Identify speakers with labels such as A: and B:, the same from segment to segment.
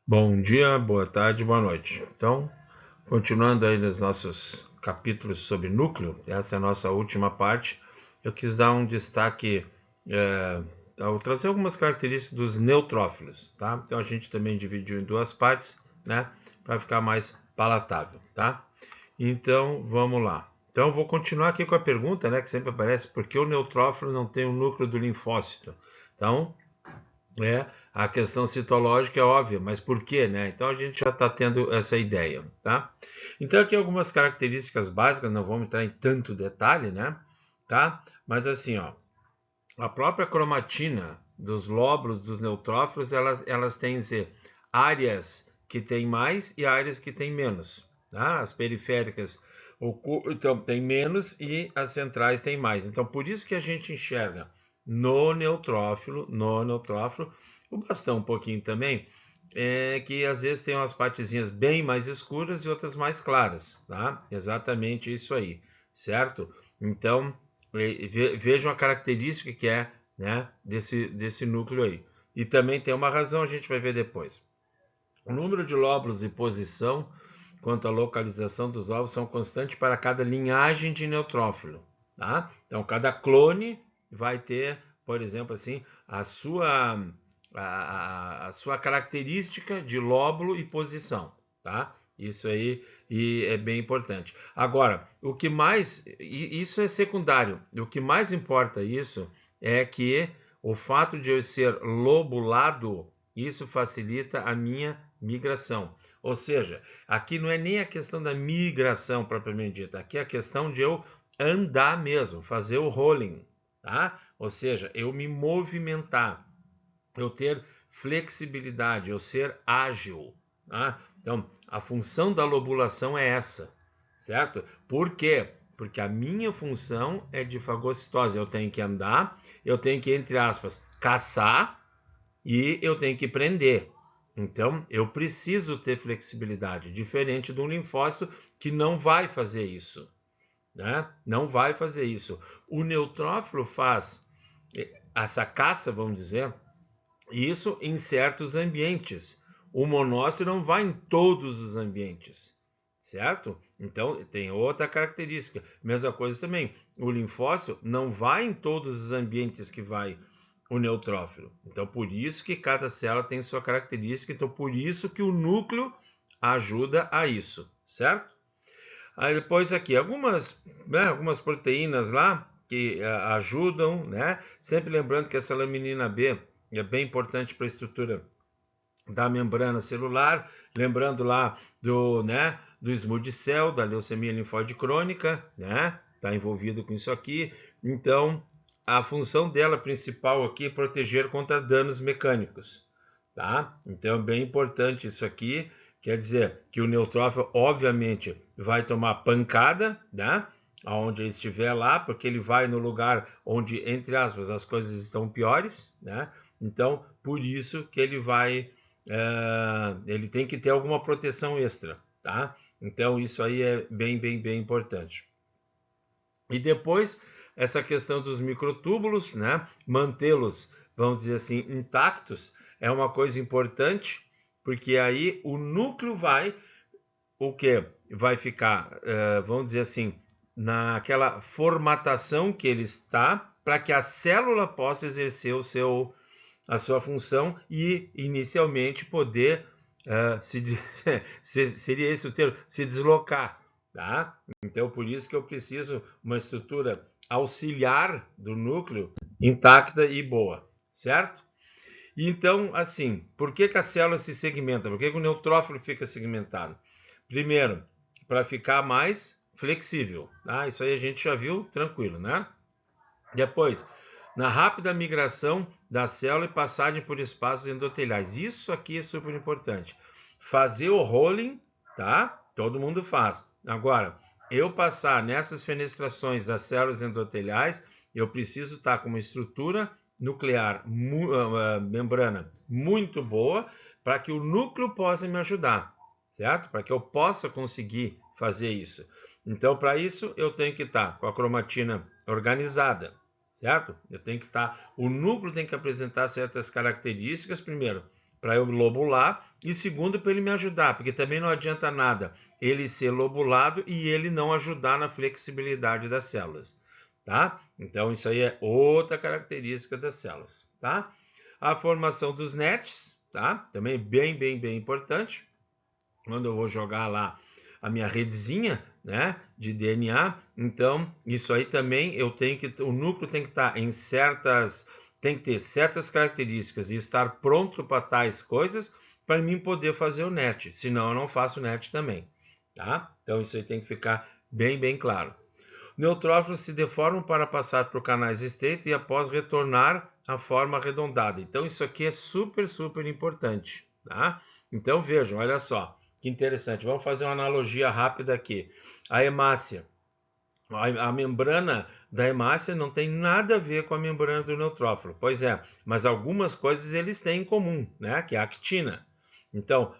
A: Bom dia, boa tarde, boa noite. Então, continuando aí nos nossos capítulos sobre núcleo, essa é a nossa última parte. Eu quis dar um destaque ao trazer algumas características dos neutrófilos, tá? Então a gente também dividiu em duas partes, né, para ficar mais palatável, tá? Então, vamos lá. Então, eu vou continuar aqui com a pergunta, né, que sempre aparece, por que o neutrófilo não tem o núcleo do linfócito? Então, a questão citológica é óbvia, mas por quê, né? Então a gente já está tendo essa ideia, tá? Então aqui algumas características básicas, não vamos entrar em tanto detalhe, né? Tá? Mas assim, ó, a própria cromatina dos lóbulos dos neutrófilos, elas têm áreas que têm mais e áreas que têm menos, tá? As periféricas então tem menos e as centrais têm mais. Então por isso que a gente enxerga no neutrófilo, o bastão um pouquinho também, que às vezes tem umas partezinhas bem mais escuras e outras mais claras, tá? Exatamente isso aí, certo? Então, vejam a característica que é, né, desse núcleo aí. E também tem uma razão, a gente vai ver depois. O número de lóbulos e posição quanto à localização dos ovos são constantes para cada linhagem de neutrófilo, tá? Então, cada clone vai ter, por exemplo, assim, a sua característica de lóbulo e posição, tá? Isso aí e é bem importante. Agora, o que mais, isso é secundário. O que mais importa isso é que o fato de eu ser lobulado, isso facilita a minha migração. Ou seja, aqui não é nem a questão da migração propriamente dita, aqui é a questão de eu andar mesmo, fazer o rolling, tá? Ou seja, eu me movimentar, eu ter flexibilidade, eu ser ágil, tá? Então, a função da lobulação é essa, certo? Por quê? Porque a minha função é de fagocitose, eu tenho que andar, eu tenho que, entre aspas, caçar e eu tenho que prender. Então, eu preciso ter flexibilidade, diferente de um linfócito que não vai fazer isso, né? Não vai fazer isso. O neutrófilo faz essa caça, vamos dizer, isso em certos ambientes. O monócito não vai em todos os ambientes, certo? Então, tem outra característica. Mesma coisa também. O linfócito não vai em todos os ambientes que vai o neutrófilo. Então, por isso que cada célula tem sua característica. Então, por isso que o núcleo ajuda a isso, certo? Aí depois aqui, algumas proteínas lá que ajudam, né? Sempre lembrando que essa laminina B é bem importante para a estrutura da membrana celular, lembrando lá do smooth cell, da leucemia linfóide crônica, né? Está envolvido com isso aqui. Então, a função dela principal aqui é proteger contra danos mecânicos, tá? Então, é bem importante isso aqui. Quer dizer que o neutrófilo, obviamente, vai tomar pancada, né? Aonde ele estiver lá, porque ele vai no lugar onde, entre aspas, as coisas estão piores, né? Então, por isso que ele tem que ter alguma proteção extra, tá? Então, isso aí é bem, bem, bem importante. E depois, essa questão dos microtúbulos, né? Mantê-los, vamos dizer assim, intactos, é uma coisa importante, porque aí o núcleo o que? Vai ficar, vamos dizer assim, naquela formatação que ele está, para que a célula possa exercer a sua função e inicialmente poder seria esse o termo, se deslocar, tá? Então por isso que eu preciso uma estrutura auxiliar do núcleo intacta e boa, certo? E então, assim, por que, que a célula se segmenta? Por que, que o neutrófilo fica segmentado? Primeiro, para ficar mais flexível, tá? Isso aí a gente já viu, tranquilo, né? Depois, na rápida migração da célula e passagem por espaços endoteliais. Isso aqui é super importante. Fazer o rolling, tá? Todo mundo faz. Agora, eu passar nessas fenestrações das células endoteliais, eu preciso estar com uma estrutura nuclear, membrana muito boa, para que o núcleo possa me ajudar, certo? Para que eu possa conseguir fazer isso. Então, para isso, eu tenho que estar com a cromatina organizada, certo? Eu tenho que estar, o núcleo tem que apresentar certas características primeiro para eu lobular, e segundo, para ele me ajudar, porque também não adianta nada ele ser lobulado e ele não ajudar na flexibilidade das células, tá? Então, isso aí é outra característica das células, tá? A formação dos nets, tá? Também bem importante. Quando eu vou jogar lá a minha redezinha, né, de DNA, então isso aí também o núcleo tem que estar em tem que ter certas características e estar pronto para tais coisas para mim poder fazer o net, senão eu não faço o net também, tá? Então isso aí tem que ficar bem claro. Neutrófilos se deformam para passar por canais estreitos e após retornar à forma arredondada. Então isso aqui é super importante, tá? Então vejam, olha só, que interessante. Vamos fazer uma analogia rápida aqui. A hemácia. A membrana da hemácia não tem nada a ver com a membrana do neutrófilo. Pois é, mas algumas coisas eles têm em comum, né? Que é a actina. Então,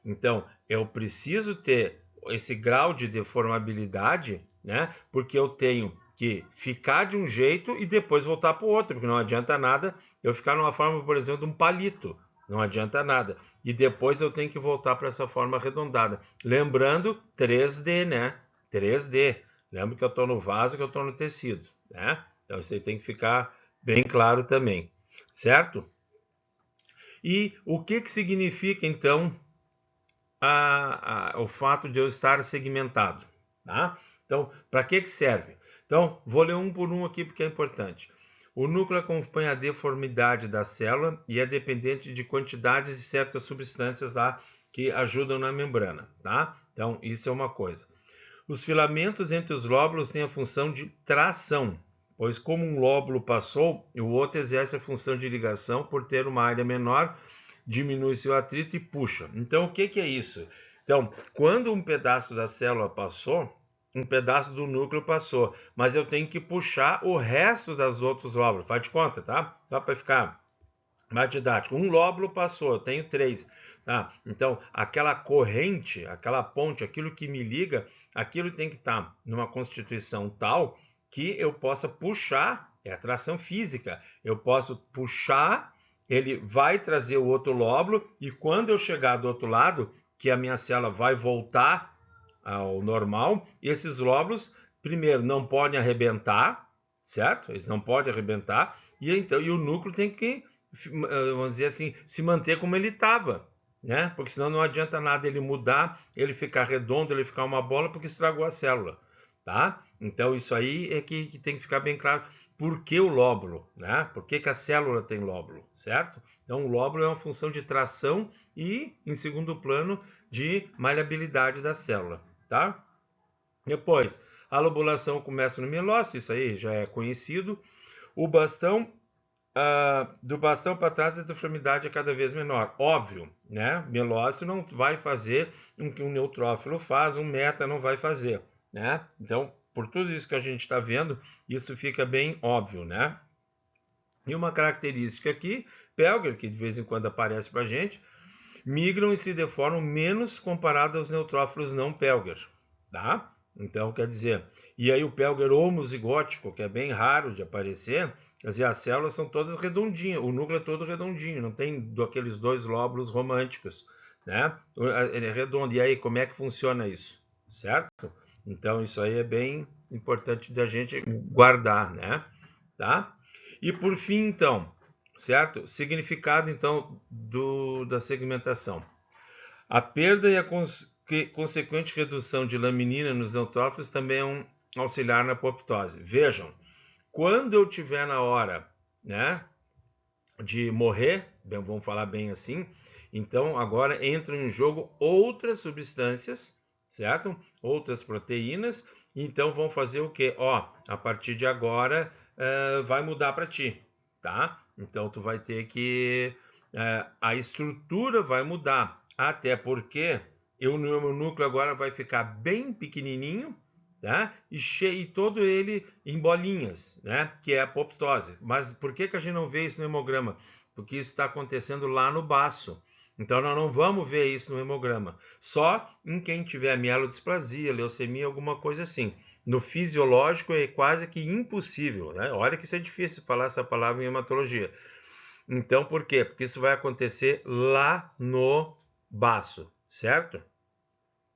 A: então eu preciso ter esse grau de deformabilidade, né? Porque eu tenho que ficar de um jeito e depois voltar para o outro, porque não adianta nada eu ficar numa forma, por exemplo, de um palito. Não adianta nada. E depois eu tenho que voltar para essa forma arredondada. Lembrando 3D, né? 3D. Lembra que eu estou no vaso, que eu estou no tecido, né? Então isso aí tem que ficar bem claro também, certo? E o que significa, então, o fato de eu estar segmentado, tá? Então, para que serve? Então, vou ler um por um aqui porque é importante. O núcleo acompanha a deformidade da célula e é dependente de quantidades de certas substâncias lá que ajudam na membrana, tá? Então, isso é uma coisa. Os filamentos entre os lóbulos têm a função de tração, pois como um lóbulo passou, o outro exerce a função de ligação por ter uma área menor, diminui seu atrito e puxa. Então, o que é isso? Então, quando um pedaço da célula passou, um pedaço do núcleo passou, mas eu tenho que puxar o resto das outros lóbulos. Faz de conta, tá? Só para ficar mais didático. Um lóbulo passou, eu tenho 3. Tá? Então, aquela corrente, aquela ponte, aquilo que me liga, aquilo tem que estar numa constituição tal que eu possa puxar, é atração física, eu posso puxar, ele vai trazer o outro lóbulo e quando eu chegar do outro lado, que a minha célula vai voltar ao normal, esses lóbulos, primeiro, não podem arrebentar, certo? Eles não podem arrebentar, e o núcleo tem que, vamos dizer assim, se manter como ele estava, né? Porque senão não adianta nada ele mudar, ele ficar redondo, ele ficar uma bola, porque estragou a célula, tá? Então isso aí é que tem que ficar bem claro. Por que o lóbulo, né? Por que a célula tem lóbulo, certo? Então o lóbulo é uma função de tração e, em segundo plano, de maleabilidade da célula, tá? Depois, a lobulação começa no mielócito, isso aí já é conhecido. O bastão do bastão para trás a deformidade é cada vez menor. Óbvio, né? Mielócito não vai fazer o que um neutrófilo faz, um meta não vai fazer, né? Então, por tudo isso que a gente está vendo, isso fica bem óbvio, né? E uma característica aqui, Pelger, que de vez em quando aparece para a gente, migram e se deformam menos comparado aos neutrófilos não Pelger, tá? Então, quer dizer, e aí o Pelger homozigótico, que é bem raro de aparecer, quer dizer, as células são todas redondinhas, o núcleo é todo redondinho, não tem aqueles dois lóbulos românticos, né? Ele é redondo. E aí, como é que funciona isso? Certo? Então, isso aí é bem importante da gente guardar, né? Tá? E por fim, então, certo? Significado, então, da segmentação. A perda e a consequente redução de laminina nos neutrófilos também é um auxiliar na apoptose. Vejam, quando eu tiver na hora, né, de morrer, vamos falar bem assim, então agora entram em jogo outras substâncias, certo? Outras proteínas, então vão fazer o quê? Ó, a partir de agora vai mudar para ti, tá? Então tu vai ter que a estrutura vai mudar, até porque o meu núcleo agora vai ficar bem pequenininho, tá? E todo ele em bolinhas, né? Que é a apoptose. Mas por que a gente não vê isso no hemograma? Porque isso está acontecendo lá no baço. Então nós não vamos ver isso no hemograma. Só em quem tiver mielodisplasia, leucemia, alguma coisa assim. No fisiológico é quase que impossível, né? Olha que isso é difícil falar essa palavra em hematologia. Então, por quê? Porque isso vai acontecer lá no baço, certo?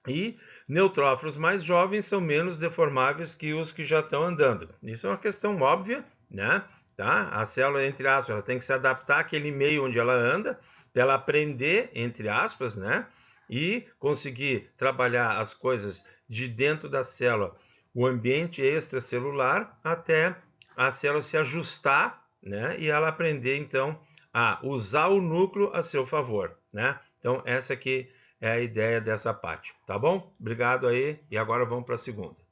A: E neutrófilos mais jovens são menos deformáveis que os que já estão andando. Isso é uma questão óbvia, né? Tá? A célula, entre aspas, ela tem que se adaptar àquele meio onde ela anda, para ela aprender, entre aspas, né? E conseguir trabalhar as coisas de dentro da célula, o ambiente extracelular, até a célula se ajustar, né? E ela aprender, então, a usar o núcleo a seu favor, né? Então, essa aqui é a ideia dessa parte, tá bom? Obrigado aí, e agora vamos para a segunda.